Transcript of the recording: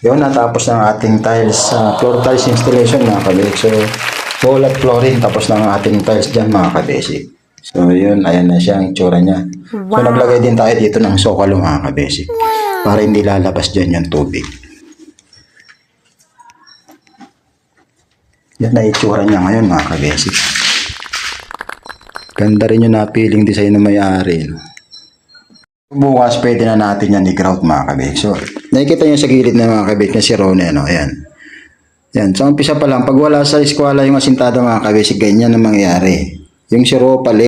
Yun, natapos ng ating tiles, floor tiles installation mga kabasic. So, wall at flooring, tapos ng ating tiles dyan mga kabasic. So, yun, ayan na siya ang itsura niya. So, naglagay din tayo dito ng sokalo mga kabasic. Para hindi lalabas dyan yung tubig. Yan na itsura niya ngayon mga kabasic. Ganda rin yung napiling design na may-ari. No? Bukas pwede na natin yan i-grout mga kabasic. So, nakikita nyo sa gilid na mga kabasic na si Rone. Ano? Ayan. Yan. So, umpisa pa lang. Pag wala sa eskwala yung asintada mga kabasic, ganyan na mangyayari. Yung si Ro pala